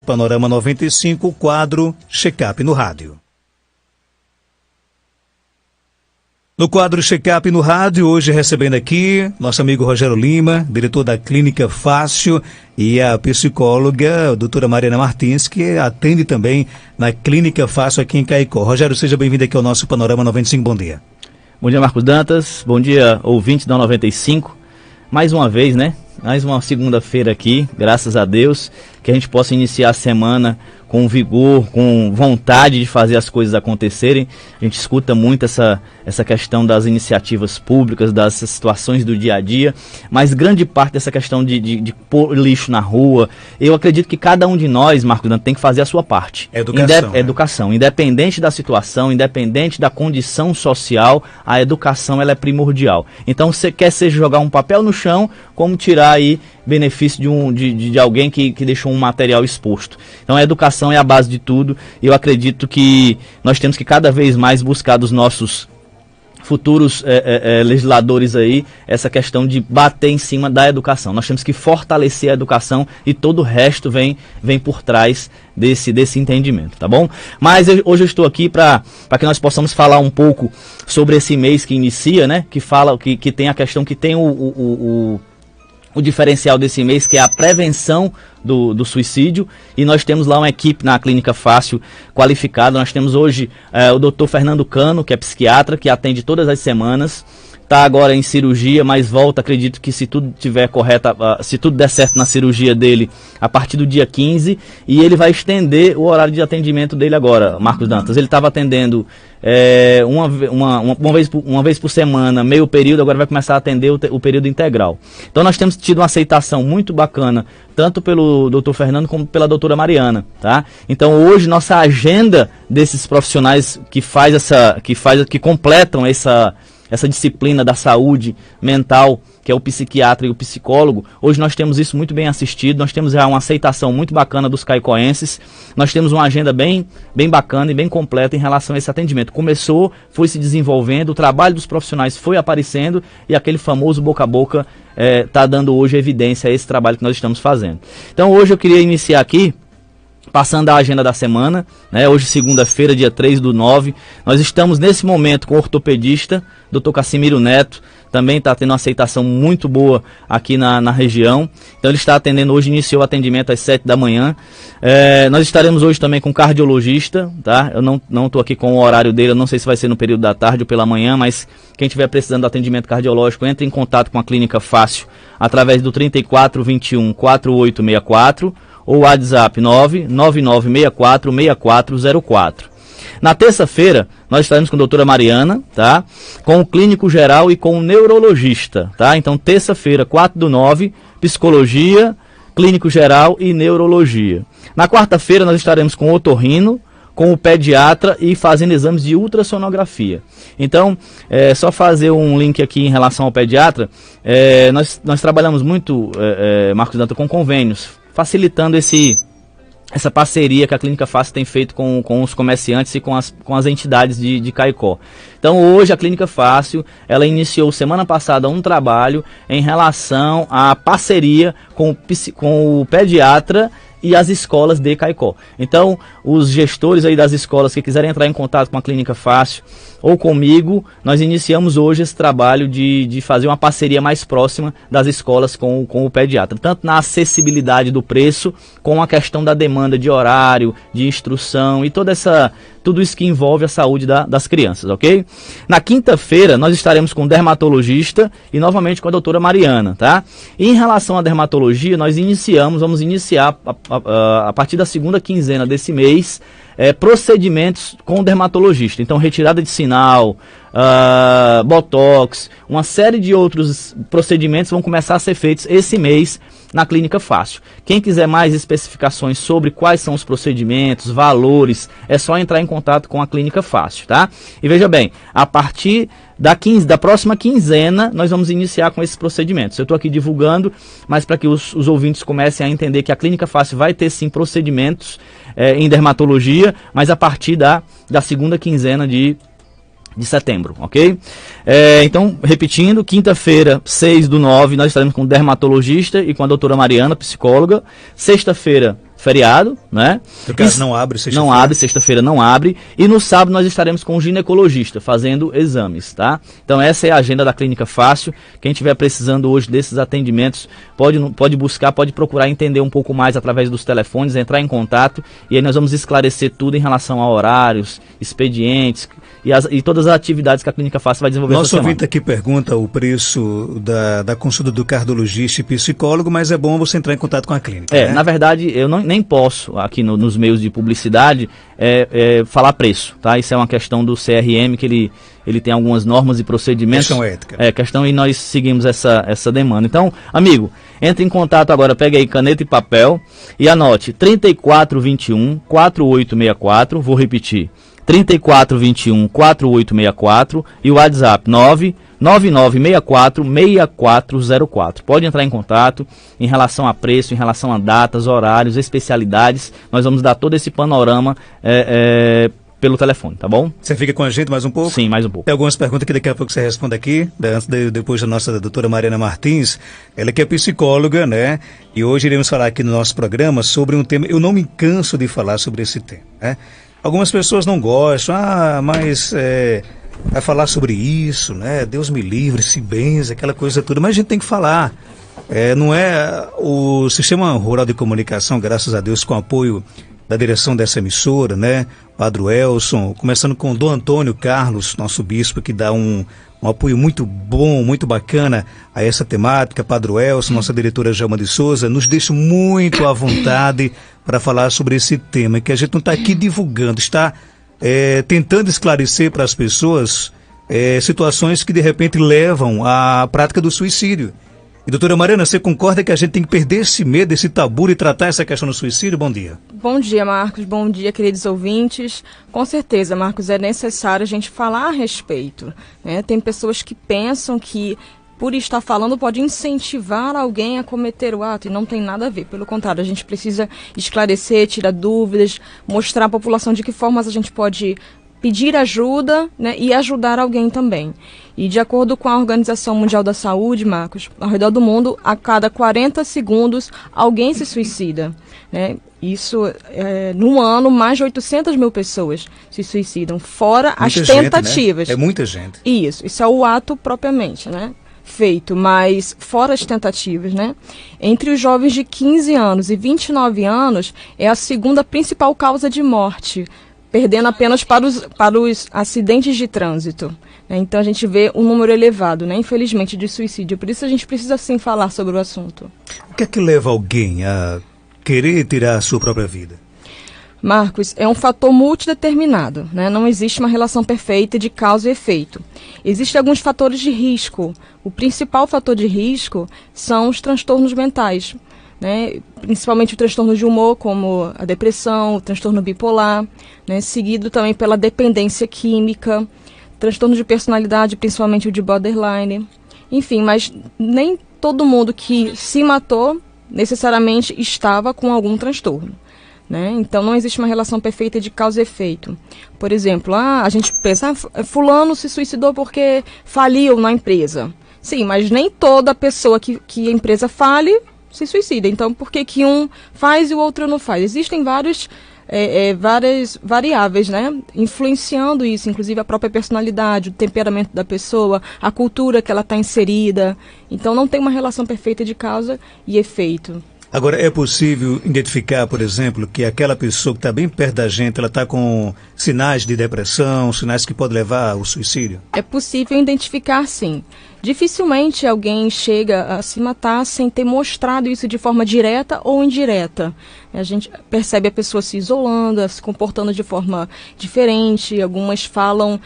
Panorama 95, quadro Check-up no rádio. No quadro Check-up no rádio, hoje recebendo aqui nosso amigo Rogério Lima, diretor da Clínica Fácil, e a psicóloga, a doutora Mariana Martins, que atende também na Clínica Fácil aqui em Caicó. Rogério, seja bem-vindo aqui ao nosso Panorama 95, bom dia. Bom dia, Marcos Dantas, bom dia, ouvintes da 95. Mais uma vez, né? Mais uma segunda-feira aqui, graças a Deus, que a gente possa iniciar a semana com vigor, com vontade de fazer as coisas acontecerem. A gente escuta muito essa questão das iniciativas públicas, das situações do dia a dia, mas grande parte dessa questão de pôr lixo na rua, eu acredito que cada um de nós, Marcos Dantas, tem que fazer a sua parte. Educação. Independente da situação, independente da condição social, a educação ela é primordial. Então, você quer seja jogar um papel no chão, como tirar aí benefício de alguém que deixou um material exposto. Então a educação é a base de tudo, e eu acredito que nós temos que cada vez mais buscar dos nossos futuros legisladores aí essa questão de bater em cima da educação. Nós temos que fortalecer a educação e todo o resto vem por trás desse entendimento, tá bom? Mas hoje eu estou aqui para que nós possamos falar um pouco sobre esse mês que inicia, né? Que tem a questão, que tem o diferencial desse mês, que é a prevenção do suicídio, e nós temos lá uma equipe na Clínica Fácil qualificada. Nós temos hoje o Dr. Fernando Cano, que é psiquiatra, que atende todas as semanas, está agora em cirurgia, mas volta, acredito que se tudo estiver correto, se tudo der certo na cirurgia dele, a partir do dia 15, e ele vai estender o horário de atendimento dele agora, Marcos Dantas. Ele estava atendendo uma vez por semana, meio período, agora vai começar a atender o período integral. Então nós temos tido uma aceitação muito bacana, tanto pelo Dr. Fernando como pela doutora Mariana, tá? Então hoje nossa agenda desses profissionais que completam essa disciplina da saúde mental, que é o psiquiatra e o psicólogo, hoje nós temos isso muito bem assistido, nós temos já uma aceitação muito bacana dos caicoenses, nós temos uma agenda bem bacana e bem completa em relação a esse atendimento. Começou, foi se desenvolvendo, o trabalho dos profissionais foi aparecendo, e aquele famoso boca a boca está dando hoje evidência a esse trabalho que nós estamos fazendo. Então hoje eu queria iniciar aqui, passando a agenda da semana, né? Hoje, segunda-feira, dia 3/9, nós estamos nesse momento com o ortopedista, Dr. Cassimiro Neto, também está tendo uma aceitação muito boa aqui na região. Então ele está atendendo hoje, iniciou o atendimento às 7 da manhã. Nós estaremos hoje também com cardiologista, tá? Eu não estou aqui com o horário dele, eu não sei se vai ser no período da tarde ou pela manhã, mas quem estiver precisando de atendimento cardiológico, entre em contato com a Clínica Fácil através do 3421 4864 ou WhatsApp 999646404. Na terça-feira, nós estaremos com a doutora Mariana, tá? Com o clínico geral e com o neurologista, tá? Então, terça-feira, 4/9, psicologia, clínico geral e neurologia. Na quarta-feira, nós estaremos com o otorrino, com o pediatra e fazendo exames de ultrassonografia. Então, só fazer um link aqui em relação ao pediatra, nós trabalhamos muito, Marcos Dantas, com convênios, facilitando essa parceria que a Clínica Fácil tem feito com os comerciantes e com as entidades de Caicó. Então hoje a Clínica Fácil, ela iniciou semana passada um trabalho em relação à parceria com o pediatra e as escolas de Caicó. Então, os gestores aí das escolas que quiserem entrar em contato com a Clínica Fácil ou comigo, nós iniciamos hoje esse trabalho de fazer uma parceria mais próxima das escolas com o pediatra, tanto na acessibilidade do preço, com a questão da demanda de horário, de instrução e tudo isso que envolve a saúde das crianças, ok? Na quinta-feira, nós estaremos com o dermatologista e novamente com a doutora Mariana, tá? E em relação à dermatologia, nós vamos iniciar a partir da segunda quinzena desse mês, procedimentos com o dermatologista. Então, retirada de sinal, botox, uma série de outros procedimentos vão começar a ser feitos esse mês na Clínica Fácil. Quem quiser mais especificações sobre quais são os procedimentos, valores, é só entrar em contato com a Clínica Fácil, tá? E veja bem, a partir da próxima quinzena, nós vamos iniciar com esses procedimentos. Eu estou aqui divulgando, mas para que os ouvintes comecem a entender que a Clínica Fácil vai ter sim procedimentos em dermatologia, mas a partir da segunda quinzena de setembro, ok? Então, repetindo, quinta-feira, 6/9, nós estaremos com o dermatologista e com a doutora Mariana, psicóloga. Sexta-feira, feriado, né? No caso, não abre sexta-feira. Não abre, sexta-feira não abre. E no sábado nós estaremos com o ginecologista fazendo exames, tá? Então essa é a agenda da Clínica Fácil. Quem estiver precisando hoje desses atendimentos, pode buscar, pode procurar entender um pouco mais através dos telefones, entrar em contato. E aí nós vamos esclarecer tudo em relação a horários, expedientes e todas as atividades que a Clínica Fácil vai desenvolver essa semana. Nosso ouvinte aqui pergunta o preço da consulta do cardiologista e psicólogo, mas é bom você entrar em contato com a clínica. Né? Na verdade, eu nem posso, aqui nos meios de publicidade, falar preço, tá? Isso é uma questão do CRM, que ele tem algumas normas e procedimentos. Questão ética. Questão, e nós seguimos essa demanda. Então, amigo, entre em contato agora, pega aí caneta e papel e anote 3421 4864, vou repetir, 3421 4864 e o WhatsApp 99964-6404. Pode entrar em contato em relação a preço, em relação a datas, horários, especialidades. Nós vamos dar todo esse panorama pelo telefone, tá bom? Você fica com a gente mais um pouco? Sim, mais um pouco. Tem algumas perguntas que daqui a pouco você responde aqui, depois da nossa doutora Mariana Martins. Ela que é psicóloga, né? E hoje iremos falar aqui no nosso programa sobre um tema, eu não me canso de falar sobre esse tema, né? Algumas pessoas não gostam, mas vai falar sobre isso, né? Deus me livre, se benze, aquela coisa toda, mas a gente tem que falar. Não é o Sistema Rural de Comunicação, graças a Deus, com o apoio da direção dessa emissora, né? Padre Elson, começando com o Dom Antônio Carlos, nosso bispo, que dá um apoio muito bom, muito bacana a essa temática. Padre Elson, nossa diretora Gelma de Souza, nos deixa muito à vontade para falar sobre esse tema, que a gente não está aqui divulgando, está tentando esclarecer para as pessoas situações que de repente levam à prática do suicídio. E doutora Mariana, você concorda que a gente tem que perder esse medo, esse tabu e tratar essa questão do suicídio? Bom dia. Bom dia, Marcos. Bom dia, queridos ouvintes. Com certeza, Marcos, é necessário a gente falar a respeito, né? Tem pessoas que pensam que por estar falando pode incentivar alguém a cometer o ato e não tem nada a ver. Pelo contrário, a gente precisa esclarecer, tirar dúvidas, mostrar à população de que formas a gente pode pedir ajuda, né, e ajudar alguém também. E de acordo com a Organização Mundial da Saúde, Marcos, ao redor do mundo, a cada 40 segundos alguém se suicida, né? Isso, num ano, mais de 800 mil pessoas se suicidam, fora as tentativas. Né? É muita gente. Isso é o ato propriamente, né, feito, mas fora as tentativas, né? Entre os jovens de 15 anos e 29 anos, é a segunda principal causa de morte, perdendo apenas para os acidentes de trânsito. Então a gente vê um número elevado, né, infelizmente, de suicídio. Por isso a gente precisa sim falar sobre o assunto. O que é que leva alguém a querer tirar a sua própria vida? Marcos, é um fator multideterminado, né? Não existe uma relação perfeita de causa e efeito. Existem alguns fatores de risco. O principal fator de risco são os transtornos mentais, né? Principalmente o transtorno de humor, como a depressão, o transtorno bipolar, né? Seguido também pela dependência química, transtorno de personalidade, principalmente o de borderline. Enfim, mas nem todo mundo que se matou necessariamente estava com algum transtorno, né? Então não existe uma relação perfeita de causa e efeito. Por exemplo, a gente pensa, fulano se suicidou porque faliu na empresa. Sim, mas nem toda pessoa que a empresa fale se suicida. Então, por que um faz e o outro não faz? Existem várias variáveis, né, influenciando isso, inclusive a própria personalidade, o temperamento da pessoa, a cultura que ela está inserida. Então, não tem uma relação perfeita de causa e efeito. Agora, é possível identificar, por exemplo, que aquela pessoa que está bem perto da gente, ela está com sinais de depressão, sinais que podem levar ao suicídio? É possível identificar, sim. Dificilmente alguém chega a se matar sem ter mostrado isso de forma direta ou indireta. A gente percebe a pessoa se isolando, se comportando de forma diferente. Algumas falam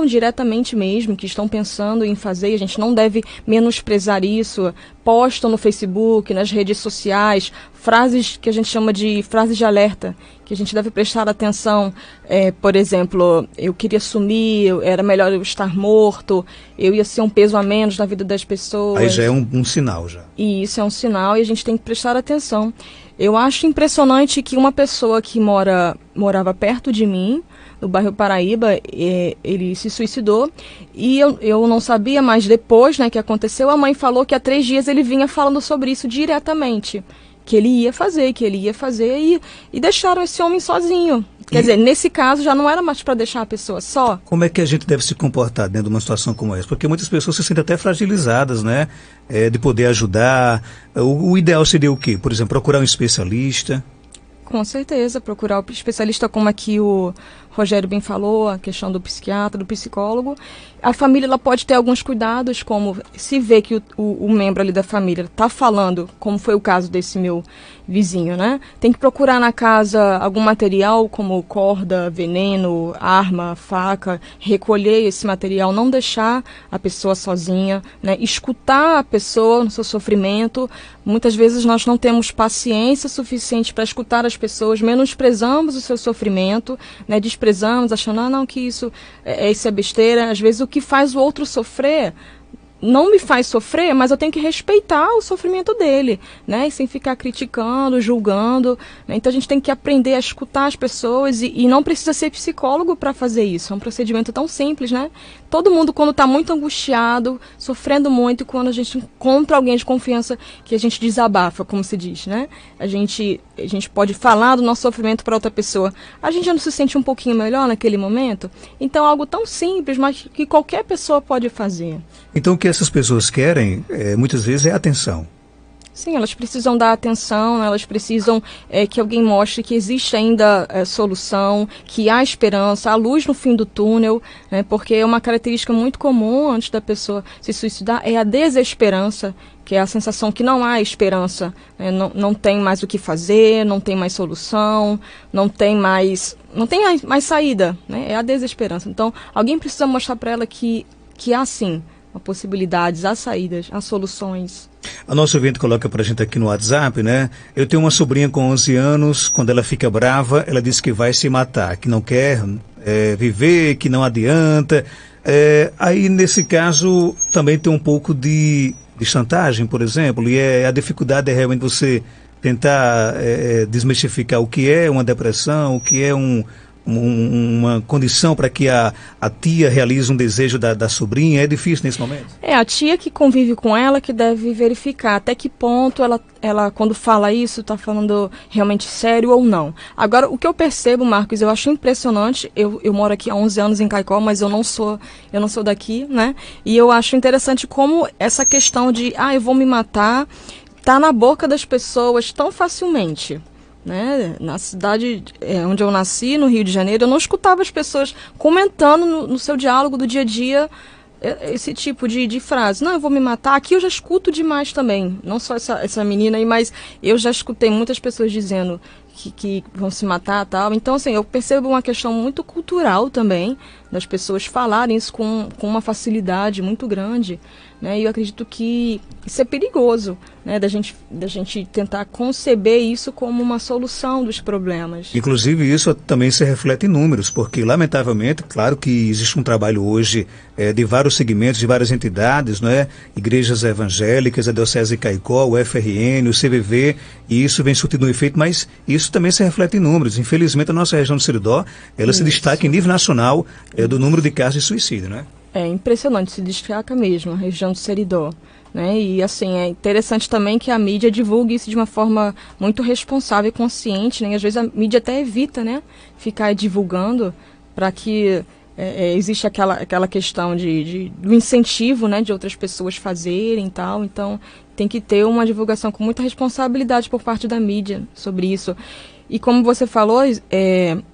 diretamente mesmo que estão pensando em fazer. A gente não deve menosprezar isso. Postam no Facebook, nas redes sociais, frases que a gente chama de frases de alerta, que a gente deve prestar atenção. Por exemplo, eu queria sumir, era melhor eu estar morto, eu ia ser um peso a menos na vida das pessoas. Aí já é um sinal já. E isso é um sinal e a gente tem que prestar atenção. Eu acho impressionante que uma pessoa que morava perto de mim, no bairro Paraíba, ele se suicidou e eu não sabia, mas depois, né, que aconteceu, a mãe falou que há 3 dias ele vinha falando sobre isso diretamente, que ele ia fazer e deixaram esse homem sozinho. Quer dizer, nesse caso já não era mais para deixar a pessoa só. Como é que a gente deve se comportar dentro de uma situação como essa? Porque muitas pessoas se sentem até fragilizadas, né? De poder ajudar. O ideal seria o quê? Por exemplo, procurar um especialista? Com certeza, procurar o especialista, como aqui o Rogério bem falou, a questão do psiquiatra, do psicólogo. A família ela pode ter alguns cuidados, como se vê que o membro ali da família está falando, como foi o caso desse meu vizinho, né? Tem que procurar na casa algum material, como corda, veneno, arma, faca, recolher esse material, não deixar a pessoa sozinha, né? Escutar a pessoa no seu sofrimento. Muitas vezes nós não temos paciência suficiente para escutar as pessoas, menosprezamos o seu sofrimento, né? Desprezamos, achando, não, que isso é besteira. Às vezes o que faz o outro sofrer não me faz sofrer, mas eu tenho que respeitar o sofrimento dele, né? E sem ficar criticando, julgando, né? Então a gente tem que aprender a escutar as pessoas e não precisa ser psicólogo para fazer isso. É um procedimento tão simples, né? Todo mundo, quando está muito angustiado, sofrendo muito, quando a gente encontra alguém de confiança, que a gente desabafa, como se diz, né? A gente pode falar do nosso sofrimento para outra pessoa. A gente já não se sente um pouquinho melhor naquele momento? Então, algo tão simples, mas que qualquer pessoa pode fazer. Então, o que essas pessoas querem, muitas vezes, é atenção. Sim, elas precisam dar atenção, elas precisam que alguém mostre que existe ainda solução, que há esperança, há luz no fim do túnel, né, porque é uma característica muito comum antes da pessoa se suicidar, é a desesperança, que é a sensação que não há esperança, né, não tem mais o que fazer, não tem mais solução, não tem mais saída, né, é a desesperança. Então, alguém precisa mostrar para ela que há sim possibilidades, há saídas, há soluções. A nossa ouvinte coloca pra gente aqui no WhatsApp, né? Eu tenho uma sobrinha com 11 anos, quando ela fica brava, ela diz que vai se matar, que não quer viver, que não adianta. Aí, nesse caso, também tem um pouco de chantagem, por exemplo, e a dificuldade é realmente você tentar desmistificar o que é uma depressão, o que é uma condição para que a tia realize um desejo da sobrinha. É difícil nesse momento? É a tia que convive com ela que deve verificar até que ponto ela quando fala isso, está falando realmente sério ou não. Agora, o que eu percebo, Marcos, eu acho impressionante, eu moro aqui há 11 anos em Caicó, mas eu não sou daqui, né? E eu acho interessante como essa questão de, eu vou me matar, está na boca das pessoas tão facilmente. Né? Na cidade onde eu nasci, no Rio de Janeiro, eu não escutava as pessoas comentando no seu diálogo do dia a dia esse tipo de frase. Não, eu vou me matar. Aqui eu já escuto demais também. Não só essa menina aí, mas eu já escutei muitas pessoas dizendo que vão se matar e tal. Então, assim, eu percebo uma questão muito cultural também, das pessoas falarem isso com uma facilidade muito grande, né? E eu acredito que isso é perigoso, né? Da gente tentar conceber isso como uma solução dos problemas. Inclusive, isso também se reflete em números, porque, lamentavelmente, claro que existe um trabalho hoje de vários segmentos, de várias entidades, não é? Igrejas evangélicas, a Diocese de Caicó, o FRN, o CVV, e isso vem surtindo um efeito, mas isso também se reflete em números. Infelizmente, a nossa região do Seridó, ela se destaca em nível nacional do número de casos de suicídio, né? É impressionante, se destaca mesmo a região do Seridó, né? E assim, é interessante também que a mídia divulgue isso de uma forma muito responsável e consciente, né? E às vezes a mídia até evita, né, ficar divulgando para que existe aquela questão do incentivo, né, de outras pessoas fazerem e tal. Então tem que ter uma divulgação com muita responsabilidade por parte da mídia sobre isso. E como você falou,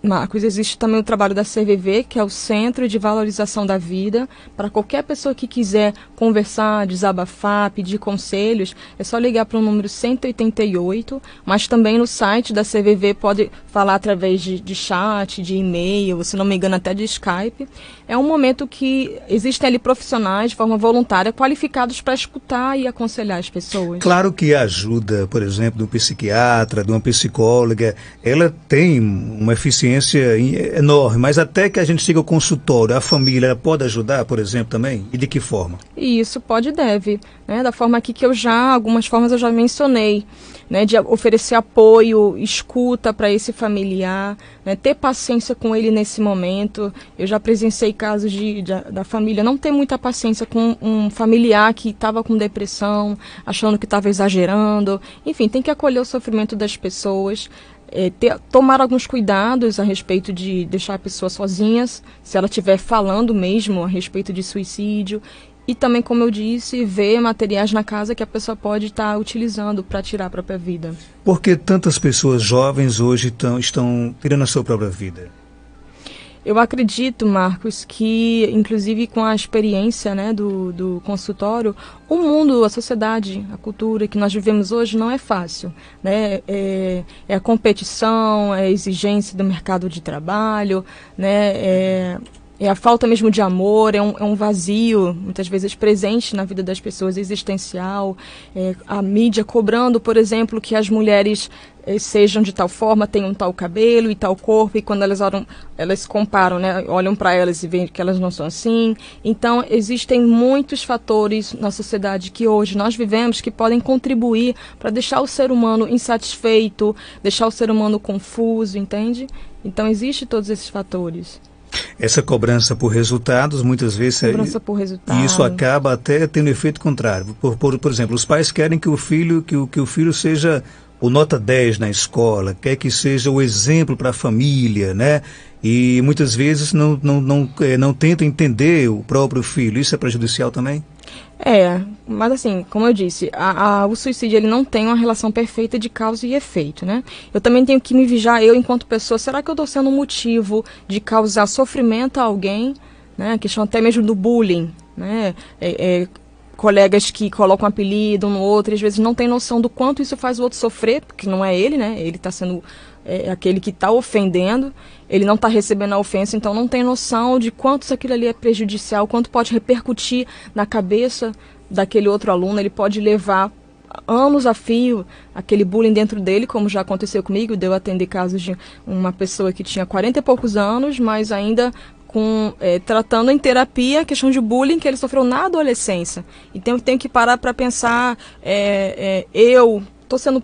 Marcos, existe também o trabalho da CVV, que é o Centro de Valorização da Vida. Para qualquer pessoa que quiser conversar, desabafar, pedir conselhos, é só ligar para o número 188, mas também no site da CVV pode falar através de chat, de e-mail, se não me engano até de Skype. É um momento que existem ali profissionais de forma voluntária qualificados para escutar e aconselhar as pessoas. Claro que a ajuda, por exemplo, de um psiquiatra, de uma psicóloga, ela tem uma eficiência enorme, mas até que a gente siga o consultório, a família ela pode ajudar, por exemplo, também? E de que forma? E isso pode e deve, né? Da forma aqui que algumas formas eu já mencionei, né? De oferecer apoio, escuta para esse familiar, né? Ter paciência com ele nesse momento. Eu já presenciei casos da família não ter muita paciência com um familiar que estava com depressão, achando que estava exagerando. Enfim, tem que acolher o sofrimento das pessoas. Tomar alguns cuidados a respeito de deixar a pessoa sozinha, se ela estiver falando mesmo a respeito de suicídio. E também, como eu disse, ver materiais na casa que a pessoa pode estar utilizando para tirar a própria vida. Por que tantas pessoas jovens hoje estão tirando a sua própria vida? Eu acredito, Marcos, que inclusive com a experiência, né, do consultório, o mundo, a sociedade, a cultura que nós vivemos hoje não é fácil, né? É a competição, é a exigência do mercado de trabalho, né? É a falta mesmo de amor, é um vazio, muitas vezes presente na vida das pessoas, existencial. A mídia cobrando, por exemplo, que as mulheres sejam de tal forma, tenham tal cabelo e tal corpo, e quando elas comparam, né, olham para elas e veem que elas não são assim. Então, existem muitos fatores na sociedade que hoje nós vivemos que podem contribuir para deixar o ser humano insatisfeito, deixar o ser humano confuso, entende? Então, existem todos esses fatores. Essa cobrança por resultados, muitas vezes... Cobrança por resultado. E isso acaba até tendo efeito contrário. Por exemplo, os pais querem que o filho seja o nota 10 na escola, quer que seja o exemplo para a família, né? E muitas vezes não tenta entender o próprio filho. Isso é prejudicial também? Mas assim, como eu disse, o suicídio ele não tem uma relação perfeita de causa e efeito, né? Eu também tenho que me vigiar, eu enquanto pessoa, será que eu estou sendo um motivo de causar sofrimento a alguém, né? A questão até mesmo do bullying, né? Colegas que colocam apelido um no outro e às vezes não tem noção do quanto isso faz o outro sofrer, porque não é ele, né? Ele está sendo aquele que está ofendendo, ele não está recebendo a ofensa, então não tem noção de quanto isso aquilo ali é prejudicial, quanto pode repercutir na cabeça daquele outro aluno. Ele pode levar anos a fio aquele bullying dentro dele, como já aconteceu comigo, de eu atender casos de uma pessoa que tinha 40 e poucos anos, mas ainda tratando em terapia a questão de bullying que ele sofreu na adolescência. Então eu tenho que parar para pensar, eu estou sendo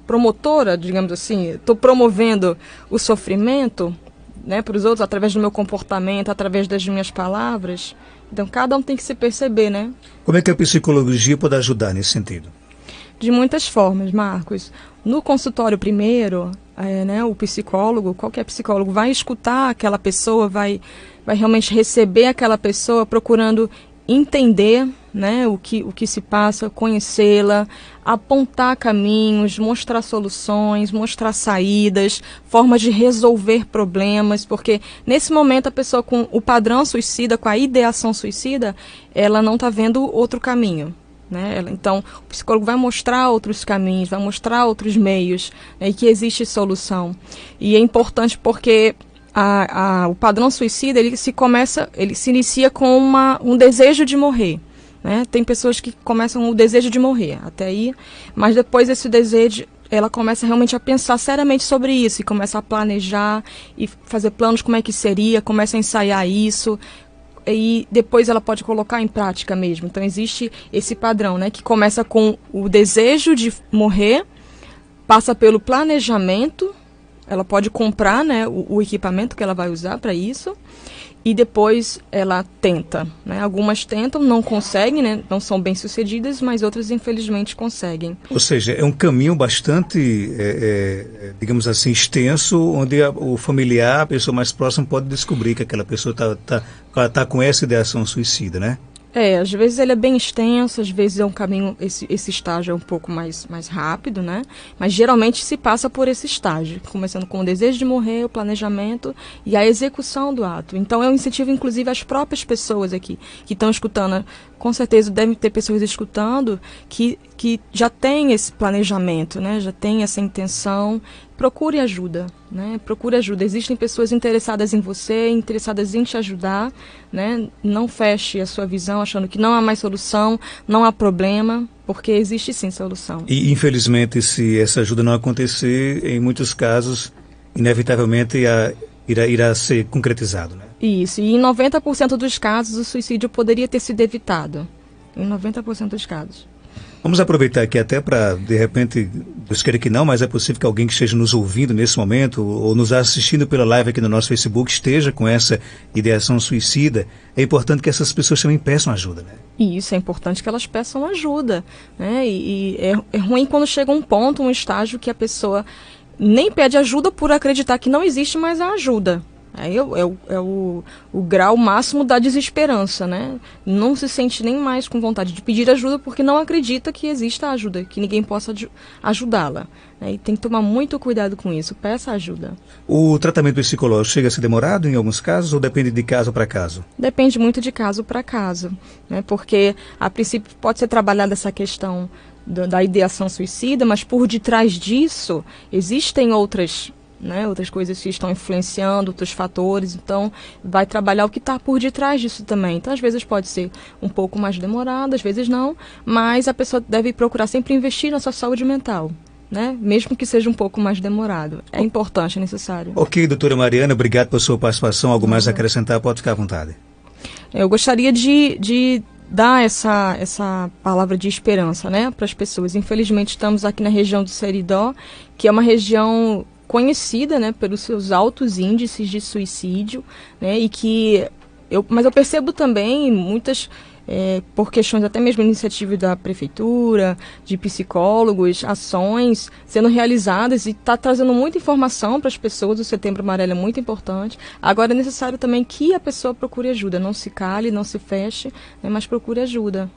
promotora, digamos assim, estou promovendo o sofrimento, né, para os outros através do meu comportamento, através das minhas palavras. Então cada um tem que se perceber, né? Como é que a psicologia pode ajudar nesse sentido? De muitas formas, Marcos. No consultório primeiro, né, o psicólogo, qualquer psicólogo, vai escutar aquela pessoa, vai realmente receber aquela pessoa procurando entender, né, o que se passa, conhecê-la, apontar caminhos, mostrar soluções, mostrar saídas, formas de resolver problemas, porque nesse momento a pessoa com o padrão suicida, com a ideação suicida, ela não está vendo outro caminho. Né? Então, o psicólogo vai mostrar outros caminhos, vai mostrar outros meios, né, e que existe solução. E é importante porque o padrão suicida ele se inicia com um desejo de morrer. Né? Tem pessoas que começam o desejo de morrer, até aí, mas depois esse desejo, ela começa realmente a pensar seriamente sobre isso, e começa a planejar e fazer planos como é que seria, começa a ensaiar isso, e depois ela pode colocar em prática mesmo. Então existe esse padrão, né, que começa com o desejo de morrer, passa pelo planejamento, ela pode comprar, né, o equipamento que ela vai usar para isso, e depois ela tenta. Né? Algumas tentam, não conseguem, né, não são bem-sucedidas, mas outras infelizmente conseguem. Ou seja, é um caminho bastante, digamos assim, extenso, onde o familiar, a pessoa mais próxima, pode descobrir que aquela pessoa tá com essa ideação suicida, né? Às vezes ele é bem extenso, às vezes é um caminho, esse estágio é um pouco mais rápido, né? Mas geralmente se passa por esse estágio, começando com o desejo de morrer, o planejamento e a execução do ato. Então eu incentivo inclusive as próprias pessoas aqui que estão escutando, com certeza devem ter pessoas escutando que já tem esse planejamento, né? Já tem essa intenção, procure ajuda, né? Procure ajuda. Existem pessoas interessadas em você, interessadas em te ajudar, né? Não feche a sua visão achando que não há mais solução, não há problema, porque existe sim solução. E, infelizmente, se essa ajuda não acontecer, em muitos casos, inevitavelmente irá ser concretizado, né? Isso, e em 90% dos casos o suicídio poderia ter sido evitado. Em 90% dos casos. Vamos aproveitar aqui até para, de repente, Deus queira que não, mas é possível que alguém que esteja nos ouvindo nesse momento ou nos assistindo pela live aqui no nosso Facebook esteja com essa ideação suicida. É importante que essas pessoas também peçam ajuda, né? E isso é importante que elas peçam ajuda, né? E é ruim quando chega um ponto, um estágio que a pessoa nem pede ajuda por acreditar que não existe mais a ajuda. Aí é o grau máximo da desesperança, né? Não se sente nem mais com vontade de pedir ajuda porque não acredita que exista ajuda, que ninguém possa ajudá-la. Né? E tem que tomar muito cuidado com isso, peça ajuda. O tratamento psicológico chega a ser demorado em alguns casos ou depende de caso para caso? Depende muito de caso para caso, né? Porque a princípio pode ser trabalhada essa questão da ideação suicida, mas por detrás disso existem outras coisas que estão influenciando, outros fatores, então vai trabalhar o que está por detrás disso também. Então, às vezes pode ser um pouco mais demorado, às vezes não, mas a pessoa deve procurar sempre investir na sua saúde mental, né? Mesmo que seja um pouco mais demorado. É importante, é necessário. Ok, doutora Mariana, obrigado pela sua participação. Algo mais a acrescentar, pode ficar à vontade. Eu gostaria de dar essa palavra de esperança, né, para as pessoas. Infelizmente, estamos aqui na região do Seridó, que é uma região conhecida, né, pelos seus altos índices de suicídio, né, mas eu percebo também muitas, por questões até mesmo iniciativa da prefeitura, de psicólogos, ações sendo realizadas e está trazendo muita informação para as pessoas. O Setembro Amarelo é muito importante. Agora é necessário também que a pessoa procure ajuda, não se cale, não se feche, né, mas procure ajuda.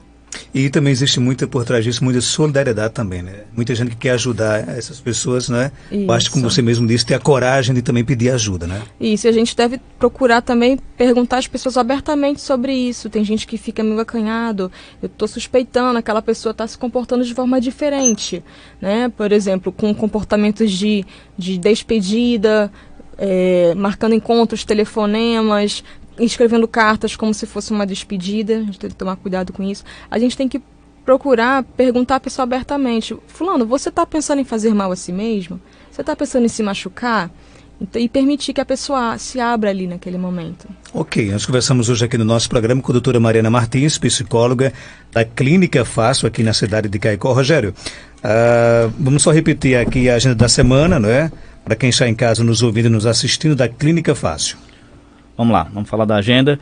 E também existe por trás disso, muita solidariedade também, né? Muita gente que quer ajudar essas pessoas, né? Basta, como você mesmo disse, ter a coragem de também pedir ajuda, né? Isso, a gente deve procurar também perguntar às pessoas abertamente sobre isso. Tem gente que fica meio acanhado, eu estou suspeitando, aquela pessoa está se comportando de forma diferente, né? Por exemplo, com comportamentos de despedida, marcando encontros, telefonemas, escrevendo cartas como se fosse uma despedida. A gente tem que tomar cuidado com isso. A gente tem que procurar perguntar à pessoa abertamente: fulano, você está pensando em fazer mal a si mesmo? Você está pensando em se machucar? E permitir que a pessoa se abra ali naquele momento. Ok, nós conversamos hoje aqui no nosso programa com a doutora Mariana Martins, psicóloga da Clínica Fácil aqui na cidade de Caicó. Rogério, vamos só repetir aqui a agenda da semana, não é? Para quem está em casa nos ouvindo e nos assistindo, da Clínica Fácil. Vamos lá, vamos falar da agenda.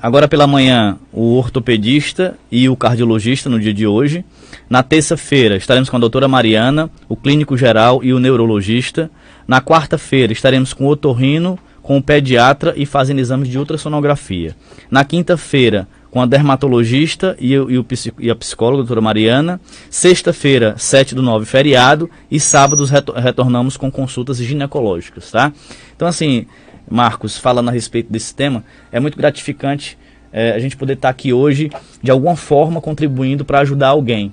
Agora pela manhã, o ortopedista e o cardiologista no dia de hoje. Na terça-feira, estaremos com a doutora Mariana, o clínico geral e o neurologista. Na quarta-feira, estaremos com o otorrino, com o pediatra e fazendo exames de ultrassonografia. Na quinta-feira, com a dermatologista e a psicóloga, a doutora Mariana. Sexta-feira, 7/9, feriado. E sábados retornamos com consultas ginecológicas, tá? Então, assim, Marcos, falando a respeito desse tema, é muito gratificante a gente poder estar aqui hoje, de alguma forma, contribuindo para ajudar alguém.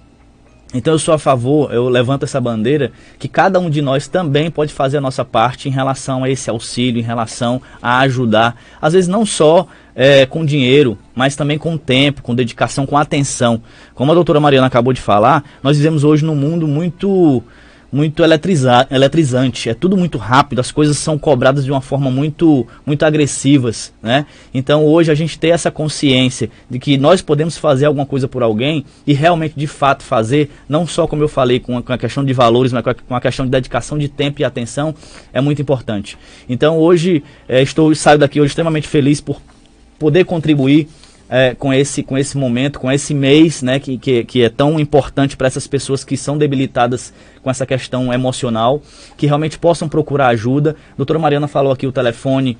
Então eu sou a favor, eu levanto essa bandeira, que cada um de nós também pode fazer a nossa parte em relação a esse auxílio, em relação a ajudar. Às vezes não só com dinheiro, mas também com tempo, com dedicação, com atenção. Como a doutora Mariana acabou de falar, nós vivemos hoje num mundo muito eletrizante, é tudo muito rápido, as coisas são cobradas de uma forma muito agressivas, né? Então hoje a gente ter essa consciência de que nós podemos fazer alguma coisa por alguém e realmente de fato fazer, não só como eu falei com a questão de valores, mas com a questão de dedicação de tempo e atenção, é muito importante. Então hoje saio daqui hoje extremamente feliz por poder contribuir com esse momento, com esse mês, né, que é tão importante para essas pessoas que são debilitadas com essa questão emocional, que realmente possam procurar ajuda. A doutora Mariana falou aqui o telefone,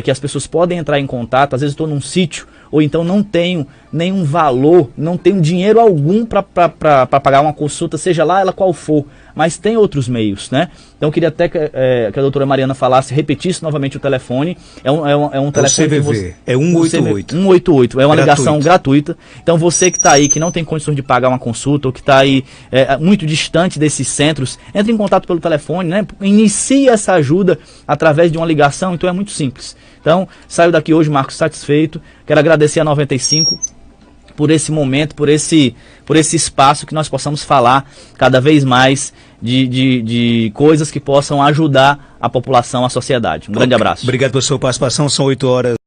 que as pessoas podem entrar em contato. Às vezes estou num sítio, ou então não tenho nenhum valor, não tenho dinheiro algum para pagar uma consulta, seja lá ela qual for. mas tem outros meios, né? Então eu queria até que a doutora Mariana falasse, repetisse novamente o telefone. É um telefone CVV, que você, é 188. 188, é uma ligação gratuita. Então você que está aí, que não tem condições de pagar uma consulta, ou que está aí muito distante desses centros, entre em contato pelo telefone, né? Inicie essa ajuda através de uma ligação, então é muito simples. Então, saio daqui hoje, Marcos, satisfeito. Quero agradecer a 95 por esse momento, por esse espaço que nós possamos falar cada vez mais de coisas que possam ajudar a população, a sociedade. Um grande abraço. Obrigado pela sua participação, são 8 horas.